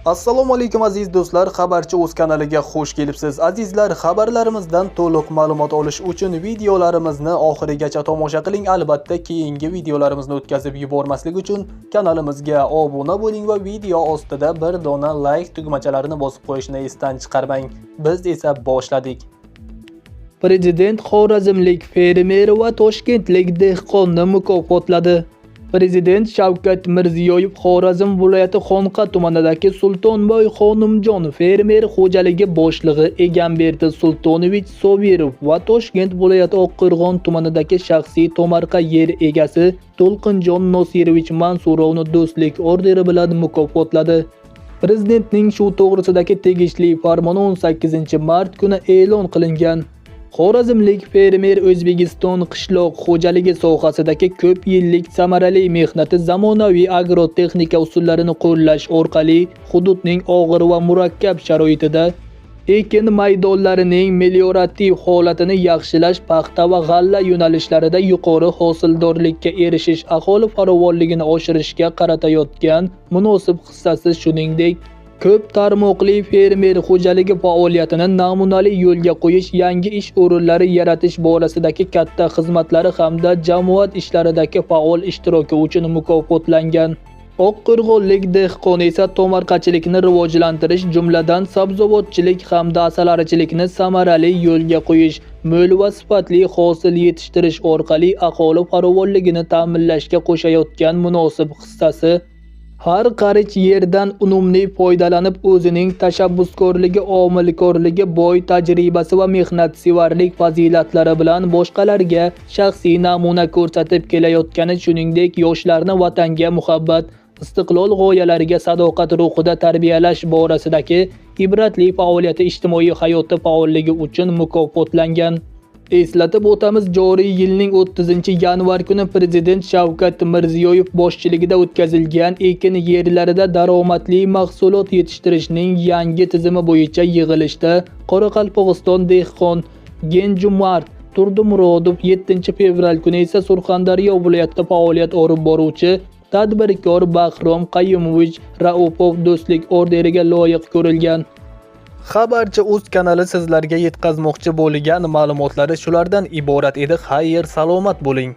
Assalomu alaykum aziz do'stlar, xabarchi o'z kanaliga xush kelibsiz. Azizlar, xabarlarimizdan to'liq ma'lumot olish uchun videolarimizni oxirigacha tomosha qiling. Albatta, keyingi videolarimizni o'tkazib yubormaslik uchun kanalimizga obuna bo'ling va video ostida bir dona like tugmachalarini bosib qo'yishni esdan chiqarmang. Biz esa boshladik. Prezident xorazmlik fermer va toshkentlik dehqonni mukofotladi. Prezident Shavkat Mirziyoyev Xorazm viloyati Xonqa tumanidagi Sultonboy Xonimjon fermer xo'jaligi boshlig'i Egamberdi Sultonovich Sobirov va Toshkent viloyati Oqqo'rg'on tumanidagi shaxsiy tomorqa yer egasi To'lqinjon Nosirovich Mansurovni do'stlik orderi bilan mukofotladi. Prezidentning shu to'g'risidagi tegishli farmoni 18-mart kuni e'lon qilingan. Xorazmlik fermer O'zbekiston qishloq xo'jaligi sohasidagi ko'p yillik samarali mehnati zamonaviy agrotexnika usullarini qo'llash orqali hududning og'ir va murakkab sharoitida ekin maydonlarining meliorativ holatini yaxshilash, paxta va g'alla yo'nalishlarida yuqori hosildorlikka erishish, aholi farovonligini oshirishga qaratayotgan munosib hissasi, shuningdek ko'p tarmoqli fermer xo'jaligi faoliyatini namunali yo'lga qo'yish, yangi ish o'rinlari yaratish borasidagi katta xizmatlari hamda jamoat ishlaridagi faol ishtiroki uchun mukofotlangan. Oqqo'rg'onlik dehqon esa tomorqachilikni rivojlantirish, jumladan sabzavotchilik hamda asalarichilikni samarali yo'lga qo'yish, mo'l va sifatli hosil yetishtirish orqali aholi farovonligini ta'minlashga qo'shayotgan munosib hissasi, har qarich yerdan unumli foydalanib o'zining tashabbuskorligi, omilkorligi, boy tajribasi va mehnatsevarlik fazilatlari bilan boshqalarga shaxsiy namuna ko'rsatib kelayotgani, shuningdek yoshlarni vatanga muhabbat, istiqlol g'oyalariga sadoqat ruhida tarbiyalash borasidagi ibratli faoliyati, ijtimoiy hayoti faolligi uchun mukofotlangan. Eslatib o'tamiz, joriy yilning 30-yanvar kuni Prezident Shavkat Mirziyoyev boshchiligida o'tkazilgan ekin yerlarida daromadli mahsulot yetishtirishning yangi tizimi bo'yicha yig'ilishda Qoraqalpog'iston dehqon Genjumart Turdimurodov, 7-fevral kuni esa Surxondaryo viloyatida faoliyat olib boruvchi tadbirkor Bahrom Qayumovich Raufov do'stlik orderiga loyiq ko'rilgan. Xabarchi o'z kanali sizlarga yetkazmoqchi bo'lgan ma'lumotlari shulardan iborat edi. Xayr, salomat bo'ling.